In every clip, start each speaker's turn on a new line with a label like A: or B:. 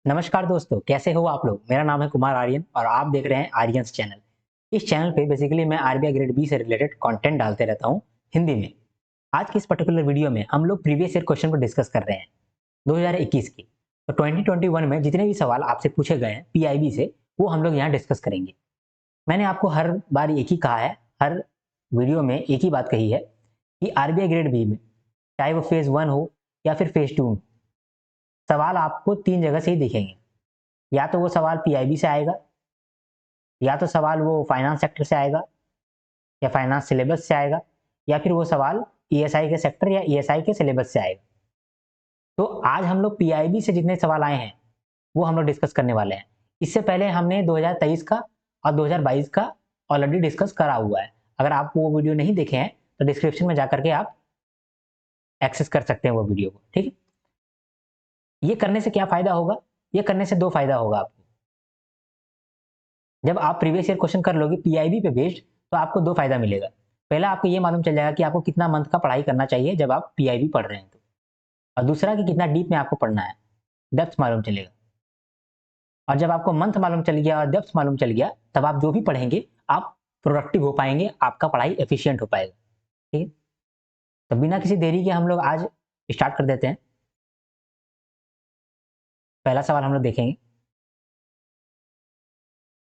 A: नमस्कार दोस्तों, कैसे हो आप लोग? मेरा नाम है कुमार आर्यन और आप देख रहे हैं आर्यन्स चैनल। इस चैनल पे बेसिकली मैं आरबीआई ग्रेड बी से रिलेटेड कंटेंट डालते रहता हूँ हिंदी में। आज की इस पर्टिकुलर वीडियो में हम लोग प्रीवियस ईयर क्वेश्चन को डिस्कस कर रहे हैं 2021 की। तो 2021 में जितने भी सवाल आपसे पूछे गए हैं पीआईबी से, वो हम लोग यहाँ डिस्कस करेंगे। मैंने आपको हर बार एक ही कहा है, हर वीडियो में एक ही बात कही है कि आरबीआई ग्रेड बी में, चाहे वो फेज 1 हो या फिर फेज 2, सवाल आपको 3 जगह से ही दिखेंगे। या तो वो सवाल पीआईबी से आएगा, या तो सवाल वो फाइनेंस सेक्टर से आएगा, या फाइनेंस सिलेबस से आएगा, या फिर वो सवाल ईएसआई के सेक्टर या ईएसआई के सिलेबस से आएगा। तो आज हम लोग पीआईबी से जितने सवाल आए हैं वो हम लोग डिस्कस करने वाले हैं। इससे पहले हमने 2023 का और 2022 का ऑलरेडी डिस्कस करा हुआ है। अगर आप वो वीडियो नहीं देखे हैं तो डिस्क्रिप्शन में जाकर के आप एक्सेस कर सकते हैं वो वीडियो को, ठीक है। ये करने से क्या फायदा होगा? ये करने से 2 फायदा होगा आपको। जब आप प्रीवियस ईयर क्वेश्चन कर लोगे पीआईबी पे बेस्ड, तो आपको 2 फायदा मिलेगा। पहला, आपको ये मालूम चल जाएगा कि आपको कितना मंथ का पढ़ाई करना चाहिए जब आप पीआईबी पढ़ रहे हैं तो। और दूसरा कि कितना डीप में आपको पढ़ना है, डेप्थ मालूम चलेगा। और जब आपको मंथ मालूम चल गया और डेप्थ मालूम चल गया, तब आप जो भी पढ़ेंगे आप प्रोडक्टिव हो पाएंगे, आपका पढ़ाई एफिशिएंट हो पाएगा, ठीक है। तो बिना किसी देरी के हम लोग आज स्टार्ट कर देते हैं। पहला सवाल हम लोग देखेंगे।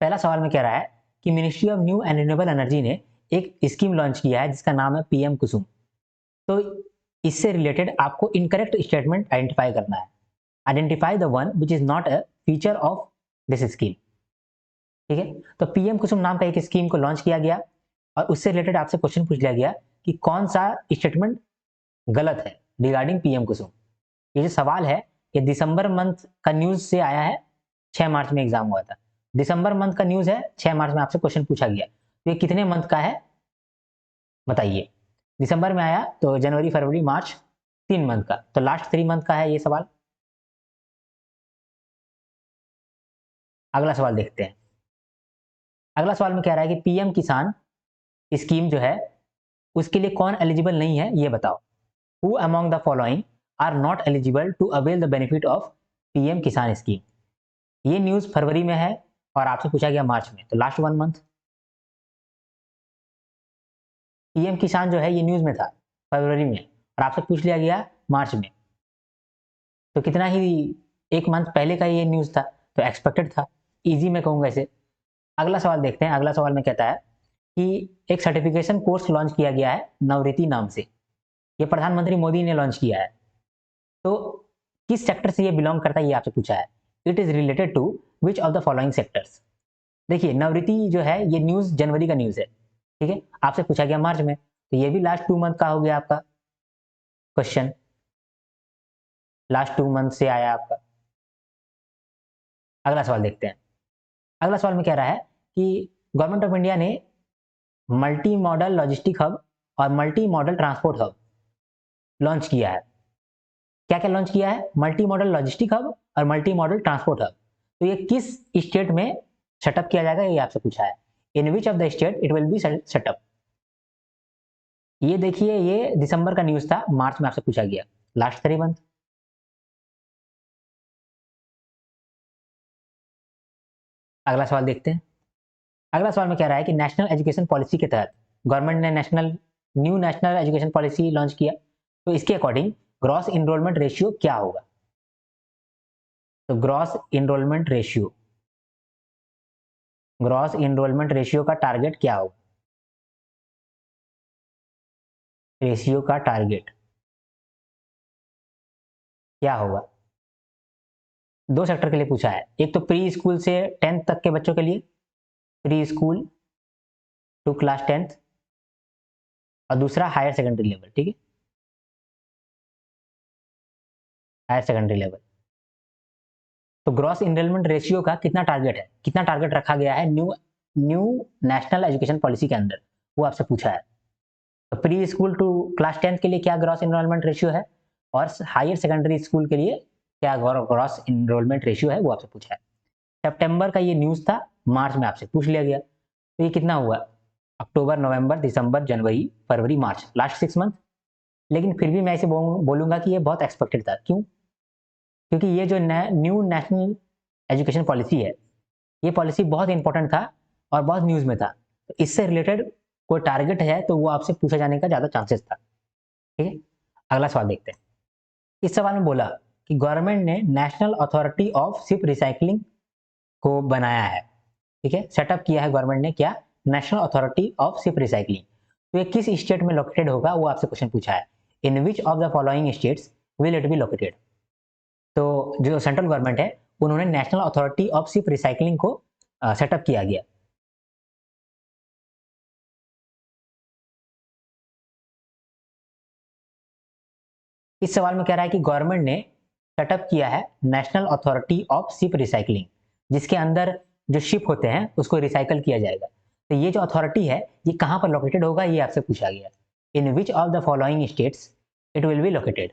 A: पहला सवाल में कह रहा है कि ministry of new and renewable energy ने एक स्कीम लॉन्च किया है जिसका नाम है पीएम कुसुम। तो इससे रिलेटेड आपको इनकरेक्ट स्टेटमेंट आइडेंटिफाई करना है। Identify the one which is not a feature of this scheme, ठीक है। तो पीएम कुसुम नाम का एक स्कीम को लॉन्च किया गया और उससे रिलेटेड आपसे क्वेश्चन पूछ लिया गया कि कौन सा स्टेटमेंट गलत है रिगार्डिंग पीएम कुसुम। ये जो सवाल है ये दिसंबर मंथ का न्यूज से आया है। 6 मार्च में एग्जाम हुआ था, दिसंबर मंथ का न्यूज है, 6 मार्च में आपसे क्वेश्चन पूछा गया। तो ये कितने मंथ का है बताइए। दिसंबर में आया तो जनवरी फरवरी मार्च 3 मंथ का, तो लास्ट 3 मंथ का है ये सवाल। अगला सवाल देखते हैं। अगला सवाल में कह रहा है कि पीएम किसान स्कीम जो है उसके लिए कौन एलिजिबल नहीं है ये बताओ। Who among the following are not eligible to avail the benefit of PM Kisan scheme. ये न्यूज फरवरी में है और आपसे पूछा गया मार्च में, तो लास्ट 1 मंथ। पीएम किसान जो है ये न्यूज में था फरवरी में और आपसे पूछ लिया गया मार्च में, तो कितना ही 1 मंथ पहले का ये न्यूज था, तो एक्सपेक्टेड था, इजी में कहूंगा इसे। अगला सवाल देखते हैं। अगला सवाल में कहता है कि एक सर्टिफिकेशन कोर्स लॉन्च किया गया है नवरीति नाम से। ये प्रधानमंत्री मोदी ने लॉन्च किया है। तो किस सेक्टर से ये बिलोंग करता है ये आपसे पूछा है। It is related to which of the following sectors. देखिए नवरीति जो है ये न्यूज जनवरी का न्यूज है, ठीक है। आपसे पूछा गया मार्च में, तो ये भी लास्ट 2 मंथ का हो गया आपका क्वेश्चन, लास्ट 2 मंथ से आया आपका। अगला सवाल देखते हैं। अगला सवाल में कह रहा है कि गवर्नमेंट ऑफ इंडिया ने मल्टी मॉडल लॉजिस्टिक हब और multi modal transport hub launch किया है। क्या क्या लॉन्च किया है? मल्टी मॉडल लॉजिस्टिक हब और मल्टी मॉडल ट्रांसपोर्ट हब। तो ये किस स्टेट में सेटअप किया जाएगा ये आपसे पूछा है। In which of the state it will be set up. ये देखिए ये दिसंबर का न्यूज था, मार्च में आपसे पूछा गया, लास्ट 3 मंथ। अगला सवाल देखते हैं। अगला सवाल में कह रहा है कि नेशनल एजुकेशन पॉलिसी के तहत गवर्नमेंट ने new national education policy launch किया, तो इसके अकॉर्डिंग ग्रॉस इनरोलमेंट रेशियो क्या होगा। तो ग्रॉस इनरोलमेंट रेशियो का टारगेट क्या होगा? रेशियो का टारगेट क्या होगा? 2 सेक्टर के लिए पूछा है। एक तो प्री स्कूल से 10th तक के बच्चों के लिए, pre school to class 10th, और दूसरा हायर सेकेंडरी लेवल, ठीक है, हायर सेकेंडरी लेवल। तो ग्रॉस इनरोलमेंट रेशियो का कितना टारगेट है, कितना टारगेट रखा गया है न्यू नेशनल एजुकेशन पॉलिसी के अंदर, वो आपसे पूछा है। तो pre school to class 10th के लिए क्या ग्रॉस इनरोलमेंट रेशियो है और हायर सेकेंडरी स्कूल के लिए क्या ग्रॉस इनरोलमेंट रेशियो है वो आपसे पूछा है। सितंबर का ये न्यूज था, मार्च में आपसे पूछ लिया गया। तो ये कितना हुआ? अक्टूबर, नवंबर, दिसंबर, जनवरी, फरवरी, मार्च, लास्ट 6 मंथ। लेकिन फिर भी मैं इसे बोलूंगा कि ये बहुत एक्सपेक्टेड था। क्यों? क्योंकि ये जो न्यू नेशनल एजुकेशन पॉलिसी है, ये पॉलिसी बहुत इंपॉर्टेंट था और बहुत न्यूज़ में था। तो इससे रिलेटेड कोई टारगेट है तो वो आपसे पूछा जाने का ज़्यादा चांसेस था। ठीक है, अगला सवाल देखते हैं। इस सवाल में बोला कि गवर्नमेंट ने national authority of ship recycling को बनाया है। ठीक है, सेटअप किया है गवर्नमेंट ने, क्या? National authority of ship recycling. तो ये किस स्टेट में लोकेटेड होगा वो आपसे क्वेश्चन पूछा है। In which of the following states will it be located? तो जो सेंट्रल गवर्नमेंट है उन्होंने national authority of ship recycling को सेटअप किया गया। इस सवाल में कह रहा है कि गवर्नमेंट ने सेटअप किया है national authority of ship recycling, जिसके अंदर जो शिप होते हैं उसको रिसाइकल किया जाएगा। तो ये जो अथॉरिटी है ये कहाँ पर लोकेटेड होगा ये आपसे पूछा गया। In which of the following states it will be located.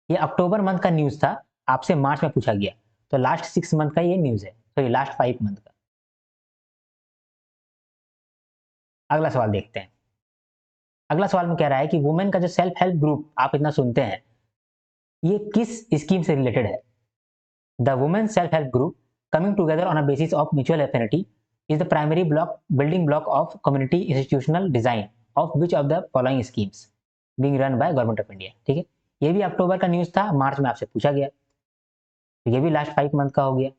A: ये अक्टूबर मंथ का न्यूज था, आपसे मार्च में पूछा गया, तो लास्ट 6 मंथ का ये न्यूज है, तो ये लास्ट 5 मंथ का। अगला सवाल देखते हैं। अगला सवाल में कह रहा है कि वुमेन का जो सेल्फ हेल्प ग्रुप आप इतना सुनते हैं ये किस स्कीम से रिलेटेड है? The women self help group coming together on a basis of mutual affinity is the primary building block of community institutional design of which of the following schemes being run by government of India। ठीक है, ये भी अक्टूबर का news था, मार्च में आपसे पूछा गया, तो ये भी लास्ट 5 मंथ का हो गया।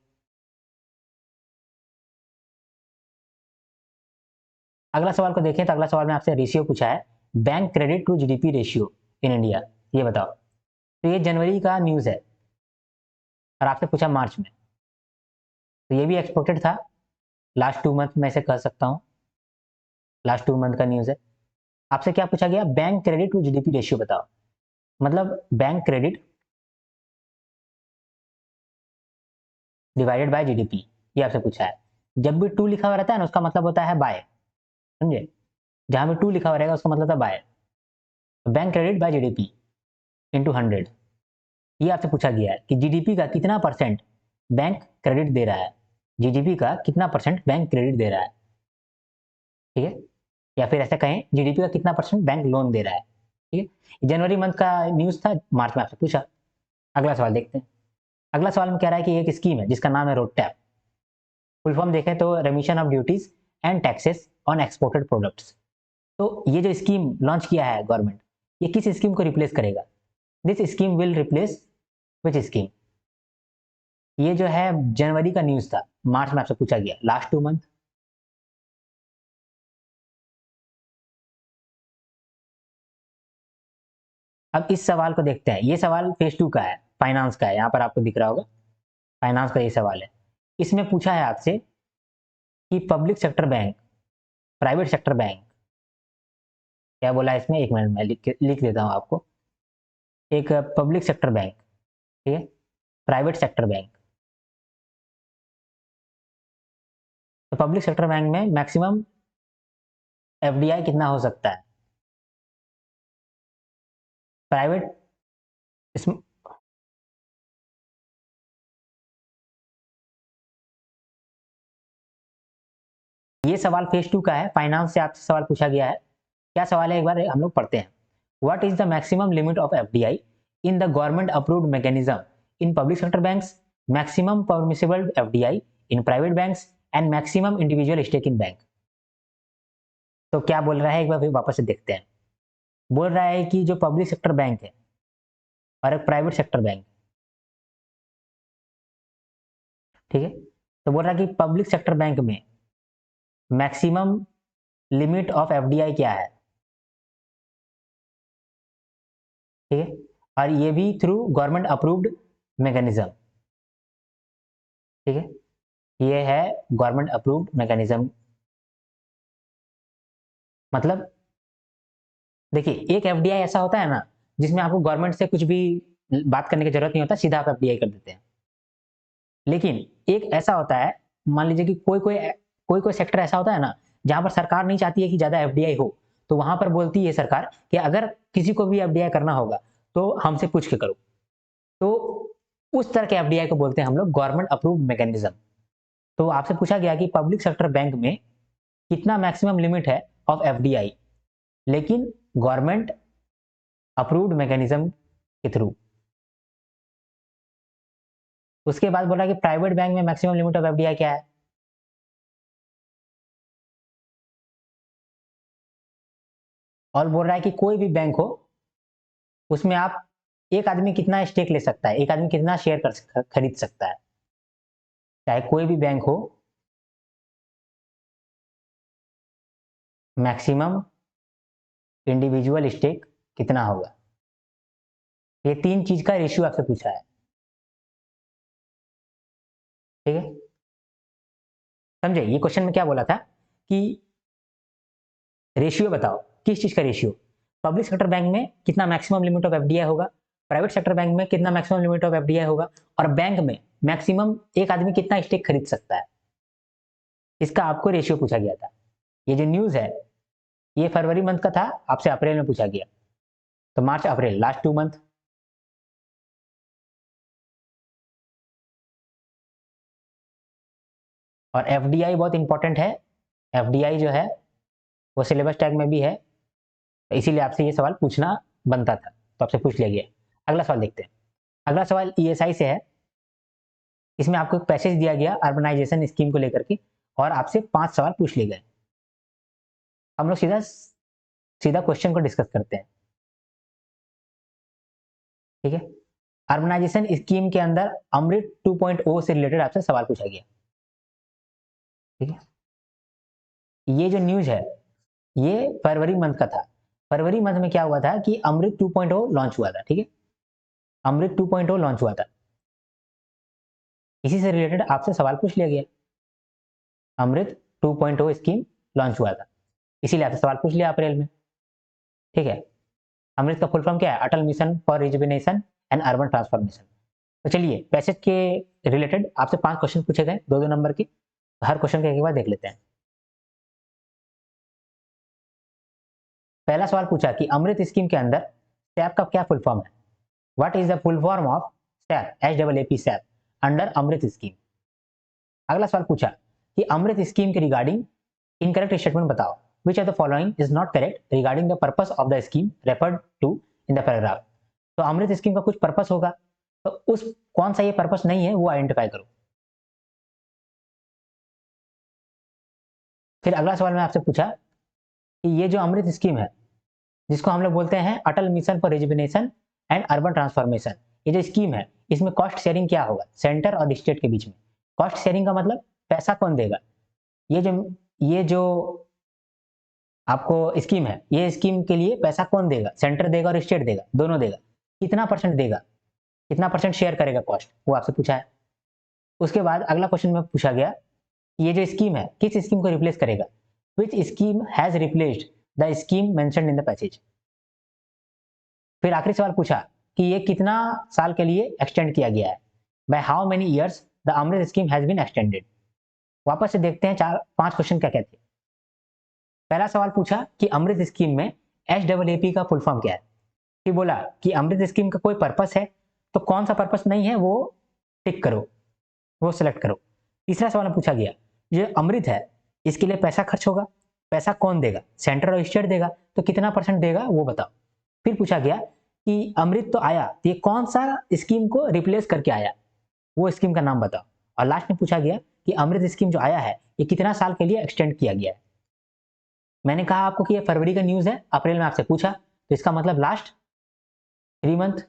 A: अगला सवाल को देखें तो अगला सवाल में आपसे रेशियो पूछा है, bank credit to GDP ratio in India, ये बताओ। तो ये जनवरी का न्यूज है और आपसे पूछा मार्च में, तो ये भी एक्सपेक्टेड था, लास्ट 2 मंथ में से कह सकता हूँ, लास्ट 2 मंथ का न्यूज है। आपसे क्या पूछा गया? Bank credit to GDP ratio बताओ। मतलब bank credit divided by GDP, ये आपसे पूछा है। जब भी टू लिखा हुआ रहता है ना उसका मतलब होता है बाय, समझे? जहां भी टू लिखा हुआ रहेगा उसका मतलब था by. Bank credit by GDP into 100, ये आपसे पूछा गया है कि जीडीपी का कितना परसेंट बैंक क्रेडिट दे रहा है, जीडीपी का कितना परसेंट बैंक क्रेडिट दे रहा है। ठीक है, या फिर ऐसा कहें जीडीपी का कितना परसेंट बैंक लोन दे रहा है। ठीक है, जनवरी मंथ का न्यूज था, मार्च में आपसे पूछा। अगला सवाल देखते हैं। अगला सवाल में कह रहा है कि एक स्कीम है जिसका नाम है रोड टैप। फुल फॉर्म देखें तो रेमिशन of duties and taxes on exported products. तो ये जो स्कीम लॉन्च किया है गवर्नमेंट, ये किस स्कीम को रिप्लेस करेगा? This scheme will replace which scheme? ये जो है जनवरी का न्यूज था, मार्च में आपसे पूछा गया, लास्ट 2 मंथ। अब इस सवाल को देखते हैं। ये सवाल फेज 2 का है, फाइनेंस का है, यहाँ पर आपको दिख रहा होगा फाइनेंस का ये सवाल है। इसमें पूछा है आपसे कि public sector bank, private sector bank, क्या बोला है इसमें, 1 मिनट में लिख देता हूँ आपको। एक पब्लिक सेक्टर बैंक, ठीक है, प्राइवेट सेक्टर बैंक। तो पब्लिक सेक्टर बैंक में मैक्सिमम एफडीआई कितना हो सकता है? प्राइवेट इसमें ये सवाल फेज 2 का है, फाइनेंस से आपसे सवाल पूछा गया है। क्या सवाल है एक बार हम लोग पढ़ते हैं। What is the maximum limit of FDI in the government approved mechanism in public sector banks, maximum permissible FDI in private banks and maximum individual stake in bank. तो क्या बोल रहा है एक बार फिर वापस से देखते हैं। बोल रहा है कि जो पब्लिक सेक्टर बैंक है और एक प्राइवेट सेक्टर बैंक, ठीक है, तो बोल रहा है कि पब्लिक सेक्टर बैंक में मैक्सिमम लिमिट ऑफ एफडीआई क्या है। ठीक है, और ये भी थ्रू गवर्नमेंट अप्रूव्ड मैकेनिज्म। ठीक है, ये है गवर्नमेंट अप्रूव्ड मैकेनिज्म। मतलब देखिए एक एफडीआई ऐसा होता है ना जिसमें आपको गवर्नमेंट से कुछ भी बात करने की जरूरत नहीं होता, सीधा आप एफडीआई कर देते हैं। लेकिन एक ऐसा होता है, मान लीजिए कि कोई सेक्टर ऐसा होता है ना जहां पर सरकार नहीं चाहती है कि ज्यादा एफडीआई हो, तो वहां पर बोलती है सरकार कि अगर किसी को भी एफडीआई करना होगा तो हमसे पूछ के करो। तो उस तरह के एफडीआई को बोलते हैं हम लोग गवर्नमेंट अप्रूव्ड मैकेनिज्म। तो आपसे पूछा गया कि पब्लिक सेक्टर बैंक में कितना मैक्सिमम लिमिट है ऑफ एफडीआई, लेकिन गवर्नमेंट अप्रूव्ड मैकेनिज्म के थ्रू। उसके बाद बोला कि प्राइवेट बैंक में मैक्सिमम लिमिट ऑफ एफडीआई क्या है, और बोल रहा है कि कोई भी बैंक हो उसमें आप एक आदमी कितना स्टेक ले सकता है, एक आदमी कितना शेयर खरीद सकता है, चाहे कोई भी बैंक हो, मैक्सिमम इंडिविजुअल स्टेक कितना होगा। ये तीन चीज का रेशियो आपसे पूछा है, ठीक है। समझे, ये क्वेश्चन में क्या बोला था कि रेशियो बताओ, किस चीज का रेशियो, पब्लिक सेक्टर बैंक में कितना मैक्सिमम लिमिट ऑफ एफडीआई होगा, प्राइवेट सेक्टर बैंक में कितना मैक्सिमम लिमिट ऑफ एफडीआई होगा, और बैंक में मैक्सिमम एक आदमी कितना स्टेक खरीद सकता है, इसका आपको रेशियो पूछा गया था। ये जो न्यूज है ये फरवरी मंथ का था, आपसे अप्रैल में पूछा गया, तो मार्च अप्रैल लास्ट 2 मंथ। और एफडीआई बहुत इंपॉर्टेंट है, एफडीआई जो है वो सिलेबस टैग में भी है, तो इसीलिए आपसे ये सवाल पूछना बनता था, तो आपसे पूछ लिया गया। अगला सवाल देखते हैं। अगला सवाल ईएसआई से है। इसमें आपको एक पैसेज दिया गया अर्बनाइजेशन स्कीम को लेकर के, और आपसे 5 सवाल पूछ लिए गए। हम लोग सीधा सीधा क्वेश्चन को डिस्कस करते हैं, ठीक है। अर्बनाइजेशन स्कीम के अंदर अमृत 2.0 से रिलेटेड आपसे सवाल पूछा गया, ठीक है। ये जो न्यूज है ये फरवरी मंथ का था। फरवरी मंथ में क्या हुआ था कि अमृत 2.0 लॉन्च हुआ था, ठीक है। अमृत 2.0 लॉन्च हुआ था, इसी से रिलेटेड आपसे सवाल पूछ लिया गया। अमृत 2.0 स्कीम लॉन्च हुआ था, इसीलिए आपसे सवाल पूछ लिया अप्रैल में, ठीक है। अमृत का फुल फॉर्म क्या है, Atal mission for rejuvenation and urban transformation. तो चलिए पैसेज के रिलेटेड आपसे 5 क्वेश्चन पूछे गए, 2-2 नंबर के, हर क्वेश्चन के एक बार देख लेते हैं। पहला सवाल पूछा कि अमृत स्कीम के अंदर सैप का क्या फुल फॉर्म है, what is the full form of SAAP, SAAP SAAP under AMRUT scheme. अगला सवाल पूछा कि अमृत स्कीम के रिगार्डिंग इनकरेक्ट स्टेटमेंट बताओ, which of the following is not correct regarding the purpose of the scheme referred to in the paragraph. तो AMRUT scheme का कुछ purpose होगा, तो उस कौन सा ये पर्पस नहीं है वो आइडेंटिफाई करो। फिर अगला सवाल मैं आपसे पूछा कि ये जो अमृत स्कीम है जिसको हम लोग बोलते हैं Atal mission for rejuvenation and urban transformation, ये जो स्कीम है इसमें कॉस्ट शेयरिंग क्या होगा सेंटर और स्टेट के बीच में। कॉस्ट शेयरिंग का मतलब पैसा कौन देगा, ये जो आपको स्कीम है, ये स्कीम के लिए पैसा कौन देगा, सेंटर देगा और स्टेट देगा, दोनों देगा, कितना परसेंट देगा, कितना परसेंट शेयर करेगा कॉस्ट, वो आपसे पूछा है। उसके बाद अगला क्वेश्चन में पूछा गया ये जो स्कीम है किस स्कीम को रिप्लेस करेगा, विच scheme has replaced the scheme mentioned in the passage. फिर आखिरी सवाल पूछा कि ये कितना साल के लिए एक्सटेंड किया गया है, by how many years the AMRUT scheme has been extended. वापस से देखते हैं 4-5 क्वेश्चन क्या कहते हैं। पहला सवाल पूछा कि अमृत स्कीम में SAAP का फुल फॉर्म क्या है, फिर बोला कि अमृत स्कीम का कोई पर्पस है, तो कौन सा पर्पस नहीं है वो टिक करो, वो सिलेक्ट करो। तीसरा सवाल में पूछा गया ये अमृत है इसके लिए पैसा खर्च होगा, पैसा कौन देगा, सेंटर और स्टेट देगा, तो कितना परसेंट देगा वो बताओ। फिर पूछा गया कि अमृत तो आया, तो ये कौन सा स्कीम को रिप्लेस करके आया, वो स्कीम का नाम बताओ। और लास्ट में पूछा गया कि अमृत स्कीम जो आया है ये कितना साल के लिए एक्सटेंड किया गया है। मैंने कहा आपको कि ये फरवरी का न्यूज है, अप्रैल में आपसे पूछा, तो इसका मतलब लास्ट 3 मंथ,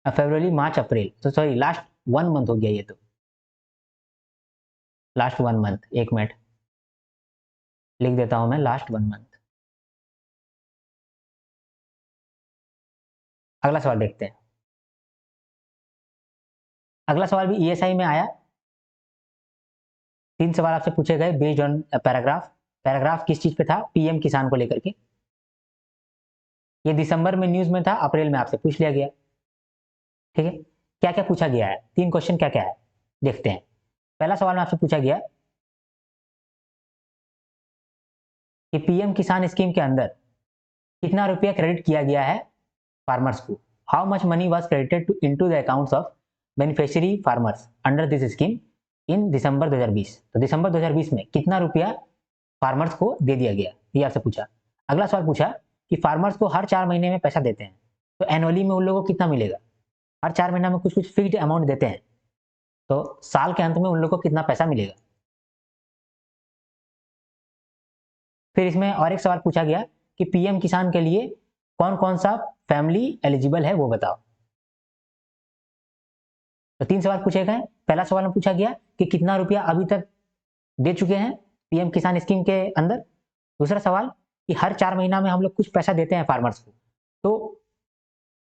A: फरवरी मार्च अप्रैल, तो सॉरी लास्ट 1 मंथ हो गया ये, तो लास्ट 1 मंथ, 1 मिनट लिख देता हूं मैं, लास्ट 1 मंथ। अगला सवाल देखते हैं। अगला सवाल भी ईएसआई में आया, 3 सवाल आपसे पूछे गए बेस्ड ऑन पैराग्राफ। पैराग्राफ किस चीज पे था, पीएम किसान को लेकर के। ये दिसंबर में न्यूज में था, अप्रैल में आपसे पूछ लिया गया, ठीक है। क्या क्या पूछा गया है, 3 क्वेश्चन क्या क्या है देखते हैं। पहला सवाल में आपसे पूछा गया कि पीएम किसान स्कीम के अंदर कितना रुपया क्रेडिट किया गया है फार्मर्स को, how much money was credited into the accounts of beneficiary farmers under this scheme in December 2020। तो दिसंबर 2020 में कितना रुपया फार्मर्स को दे दिया गया, ये आपसे पूछा। अगला सवाल पूछा कि फार्मर्स को हर 4 महीने में पैसा देते हैं, तो एनुअली में उन लोगों को कितना मिलेगा? हर 4 महीना में कुछ कुछ फिक्स्ड अमाउंट देते हैं, तो साल के अंत में उन लोगों को कितना पैसा मिलेगा? फिर इसमें और एक सवाल पूछा गया कि पीएम किसान के लिए कौन कौन सा फैमिली एलिजिबल है वो बताओ। तो 3 सवाल पूछे गए। पहला सवाल में पूछा गया कि कितना रुपया अभी तक दे चुके हैं पीएम किसान स्कीम के अंदर। दूसरा सवाल कि हर 4 महीना में हम लोग कुछ पैसा देते हैं फार्मर्स को, तो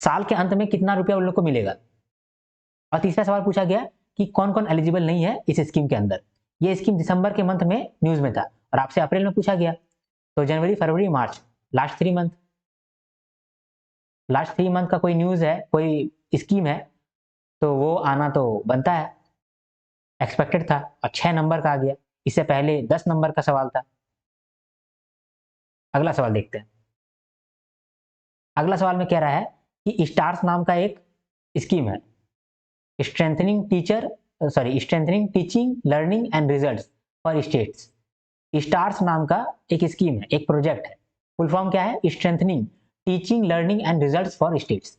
A: साल के अंत में कितना रुपया उन लोग को मिलेगा। और तीसरा सवाल पूछा गया कि कौन कौन एलिजिबल नहीं है इस स्कीम के अंदर। ये स्कीम दिसंबर के मंथ में न्यूज में था और आपसे अप्रैल में पूछा गया। तो जनवरी, फरवरी, मार्च, लास्ट 3 मंथ का कोई न्यूज है, कोई स्कीम है, तो वो आना तो बनता है, एक्सपेक्टेड था। और 6 नंबर का आ गया। इससे पहले 10 नंबर का सवाल था। अगला सवाल देखते हैं। अगला सवाल में कह रहा है कि स्टार्स नाम का एक स्कीम है, strengthening teaching learning and results for states. Stars नाम का एक स्कीम है, एक प्रोजेक्ट है। फुल फॉर्म क्या है? Strengthening teaching learning and results for states.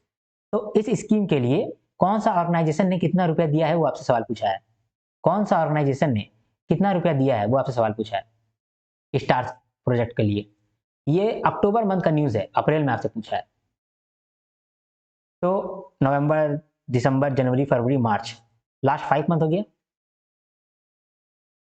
A: तो इस स्कीम के लिए कौन सा ऑर्गेनाइजेशन ने कितना रुपया दिया है वो आपसे सवाल पूछा है। कौन सा ऑर्गेनाइजेशन ने कितना रुपया दिया है वो आपसे सवाल पूछा है स्टार्स प्रोजेक्ट के लिए। ये अक्टूबर मंथ का न्यूज है, अप्रैल में आपसे पूछा है। तो नवंबर, दिसंबर, जनवरी, फरवरी, मार्च, लास्ट 5 मंथ हो गया।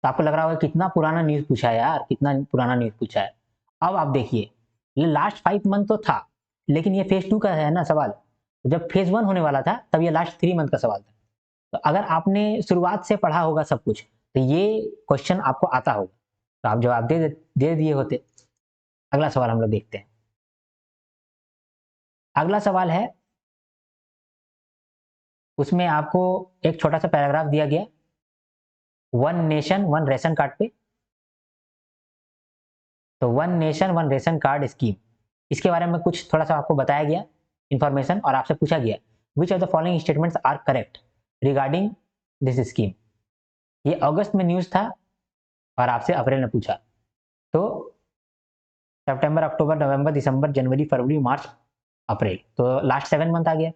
A: तो आपको लग रहा होगा कितना पुराना न्यूज पूछा है यार, कितना पुराना न्यूज पूछा है। अब आप देखिए, लास्ट 5 मंथ तो था, लेकिन ये फेज 2 का है ना सवाल। तो जब फेज 1 होने वाला था तब ये लास्ट 3 मंथ का सवाल था। तो अगर आपने शुरुआत से पढ़ा होगा सब कुछ, तो ये क्वेश्चन आपको आता होगा, तो आप जवाब दे दिए होते। अगला सवाल हम लोग देखते हैं। अगला सवाल है, उसमें आपको एक छोटा सा पैराग्राफ दिया गया, one nation one ration card पे। तो one nation one ration card scheme, इसके बारे में कुछ थोड़ा सा आपको बताया गया इंफॉर्मेशन, और आपसे पूछा गया which of the following statements are correct regarding this scheme. ये अगस्त में न्यूज था और आपसे अप्रैल में पूछा। तो सितंबर, अक्टूबर, नवंबर, दिसंबर, जनवरी, फरवरी, मार्च, अप्रैल, तो लास्ट 7 मंथ आ गया।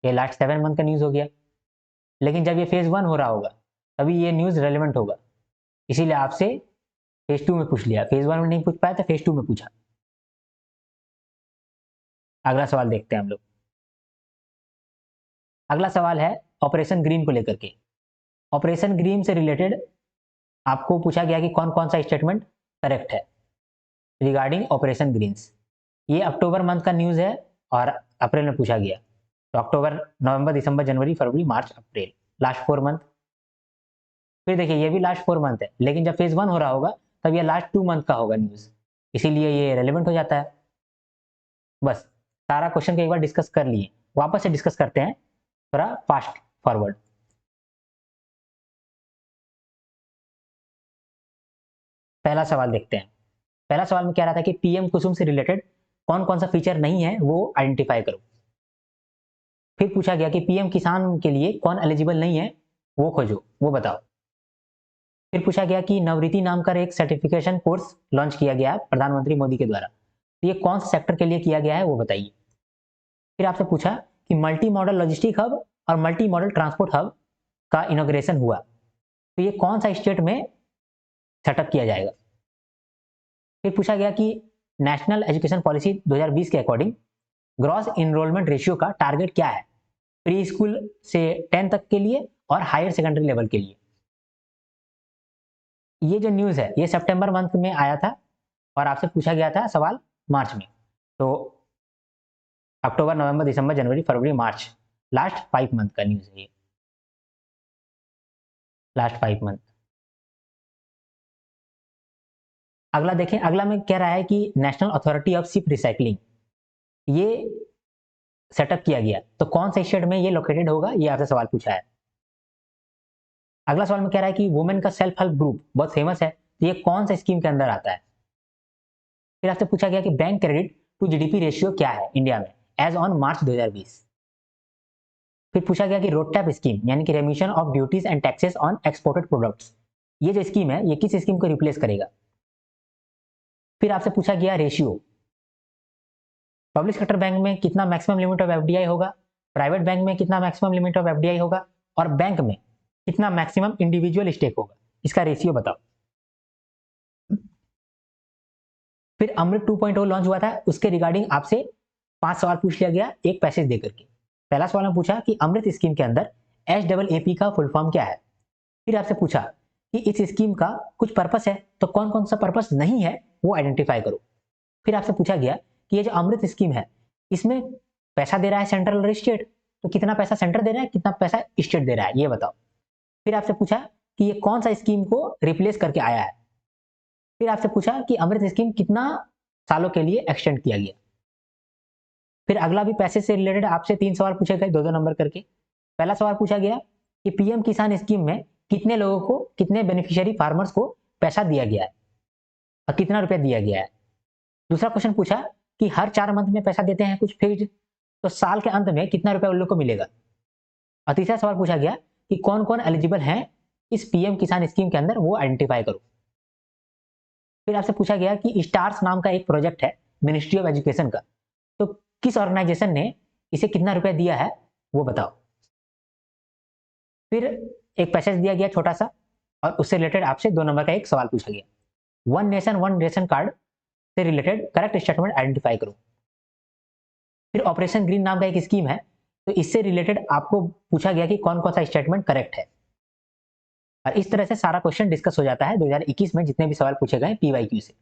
A: ये लास्ट 7 मंथ का न्यूज हो गया। लेकिन जब ये फेज 1 हो रहा होगा तभी ये न्यूज रेलिवेंट होगा, इसीलिए आपसे फेज 2 में पूछ लिया। फेज 1 में नहीं पूछ पाया तो फेज 2 में पूछा। अगला सवाल देखते हैं हम लोग। अगला सवाल है ऑपरेशन ग्रीन को लेकर के। ऑपरेशन ग्रीन से रिलेटेड आपको पूछा गया कि कौन कौन सा स्टेटमेंट करेक्ट है रिगार्डिंग ऑपरेशन ग्रीन्स। ये अक्टूबर मंथ का न्यूज है और अप्रैल में पूछा गया। तो अक्टूबर, नवंबर, दिसंबर, जनवरी, फरवरी, मार्च, अप्रैल, लास्ट 4 मंथ। फिर देखिए ये भी लास्ट 4 मंथ है, लेकिन जब फेज 1 हो रहा होगा तब ये लास्ट 2 मंथ का होगा न्यूज, इसीलिए ये रेलिवेंट हो जाता है। बस सारा क्वेश्चन को एक बार डिस्कस कर लिए, वापस से डिस्कस करते हैं थोड़ा फास्ट फॉरवर्ड। पहला सवाल देखते हैं। पहला सवाल में क्या रहा था कि पीएम कुसुम से रिलेटेड कौन कौन सा फीचर नहीं है वो आइडेंटिफाई करो। फिर पूछा गया कि पीएम किसान के लिए कौन एलिजिबल नहीं है वो खोजो, वो बताओ। फिर पूछा गया कि नवरीति नाम का एक सर्टिफिकेशन कोर्स लॉन्च किया गया प्रधानमंत्री मोदी के द्वारा, तो ये कौन से सेक्टर के लिए किया गया है वो बताइए। फिर आपसे पूछा कि मल्टी मॉडल लॉजिस्टिक हब और मल्टी मॉडल ट्रांसपोर्ट हब का इनॉग्रेशन हुआ, तो ये कौन सा स्टेट में सेटअप किया जाएगा। फिर पूछा गया कि नेशनल एजुकेशन पॉलिसी 2020 के अकॉर्डिंग ग्रॉस इनरोलमेंट रेशियो का टारगेट क्या है प्री स्कूल से 10 तक के लिए और हायर सेकेंडरी लेवल के लिए। ये जो न्यूज है ये सितंबर मंथ में आया था और आपसे पूछा गया था सवाल मार्च में। तो अक्टूबर, नवंबर, दिसंबर, जनवरी, फरवरी, मार्च, लास्ट 5 मंथ का न्यूज है ये, लास्ट 5 मंथ। अगला देखें, अगला में कह रहा है कि national authority of ship recycling ये सेटअप किया गया, तो कौन से स्टेट में ये लोकेटेड होगा ये आपसे सवाल पूछा है। अगला सवाल में कह रहा है कि वुमेन का सेल्फ हेल्प ग्रुप बहुत फेमस है, तो ये कौन सा स्कीम के अंदर आता है। फिर आपसे पूछा गया कि bank credit to GDP ratio क्या है इंडिया में एज ऑन मार्च 2020। फिर पूछा गया कि रोड टैप स्कीम यानी कि रेमिशन of duties and taxes on exported products, ये जो स्कीम है ये किस स्कीम को रिप्लेस करेगा। फिर आपसे पूछा गया रेशियो पब्लिक सेक्टर बैंक में कितना मैक्सिमम लिमिट ऑफ एफडीआई होगा, प्राइवेट बैंक में कितना मैक्सिमम लिमिट ऑफ एफडीआई होगा, और बैंक में कितना मैक्सिमम इंडिविजुअल स्टेक होगा, इसका रेशियो बताओ। फिर अमृत 2.0 लॉन्च हुआ था, उसके रिगार्डिंग आपसे 5 सवाल पूछ लिया गया एक पैसेज देकर के। पहला सवाल में पूछा कि अमृत स्कीम के अंदर HAAP का फुल फॉर्म क्या है। फिर आपसे पूछा कि इस स्कीम का कुछ पर्पस है, तो कौन कौन सा पर्पस नहीं है वो आइडेंटिफाई करो। फिर आपसे पूछा गया कि ये जो अमृत स्कीम है इसमें पैसा दे रहा है सेंट्रल और स्टेट, तो कितना पैसा सेंटर दे रहा है, कितना पैसा स्टेट दे रहा है, ये बताओ। फिर आपसे पूछा कि ये कौन सा स्कीम को रिप्लेस करके आया है। फिर आपसे पूछा कि अमृत स्कीम कितना सालों के लिए एक्सटेंड किया गया। फिर अगला भी पैसे से रिलेटेड आपसे 3 सवाल पूछे गए 2-2 नंबर करके। पहला सवाल पूछा गया कि पीएम किसान स्कीम में कितने लोगों को, कितने बेनिफिशियरी फार्मर्स को पैसा दिया गया है और कितना रुपया दिया गया है। दूसरा क्वेश्चन पूछा कि हर 4 मंथ में पैसा देते हैं कुछ फिक्स्ड, तो साल के अंत में कितना रुपया उन लोग को मिलेगा। और तीसरा सवाल पूछा गया कि कौन कौन एलिजिबल हैं इस पीएम किसान स्कीम के अंदर, वो आइडेंटिफाई करो। फिर आपसे पूछा गया कि स्टार्स नाम का एक प्रोजेक्ट है मिनिस्ट्री ऑफ एजुकेशन का, तो किस ऑर्गेनाइजेशन ने इसे कितना रुपया दिया है वो बताओ। फिर एक पैसेज दिया गया छोटा सा और उससे रिलेटेड आपसे 2 नंबर का एक सवाल पूछा गया, one nation one ration card से रिलेटेड करेक्ट स्टेटमेंट आइडेंटिफाई करो। फिर ऑपरेशन ग्रीन नाम का एक स्कीम है, तो इससे रिलेटेड आपको पूछा गया कि कौन कौन सा स्टेटमेंट करेक्ट है। और इस तरह से सारा क्वेश्चन डिस्कस हो जाता है 2021 में जितने भी सवाल पूछे गए PYQ से।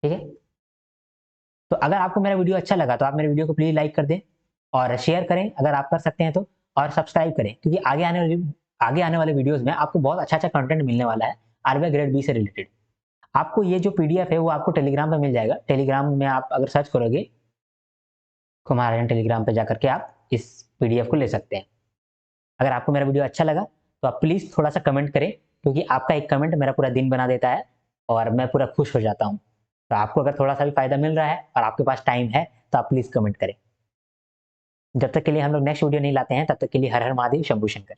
A: ठीक है, तो अगर आपको मेरा वीडियो अच्छा लगा तो आप मेरे वीडियो को प्लीज लाइक कर दें और शेयर करें अगर आप कर सकते हैं तो, और सब्सक्राइब करें, क्योंकि आगे आने वाले वीडियोस में आपको बहुत अच्छा अच्छा कंटेंट मिलने वाला है आरबीआई ग्रेड बी से रिलेटेड। आपको ये जो PDF है वो आपको टेलीग्राम पे मिल जाएगा। टेलीग्राम में आप अगर सर्च करोगे कुमार आर्यन टेलीग्राम पे जाकर के आप इस PDF को ले सकते हैं। अगर आपको मेरा वीडियो अच्छा लगा तो आप प्लीज़ थोड़ा सा कमेंट करें, क्योंकि आपका एक कमेंट मेरा पूरा दिन बना देता है और मैं पूरा खुश हो जाता हूँ। तो आपको अगर थोड़ा सा भी फायदा मिल रहा है और आपके पास टाइम है तो आप प्लीज़ कमेंट करें। जब तक के लिए हम लोग नेक्स्ट वीडियो नहीं लाते हैं तब तक के लिए हर हर महादेव, शंभू शंकर।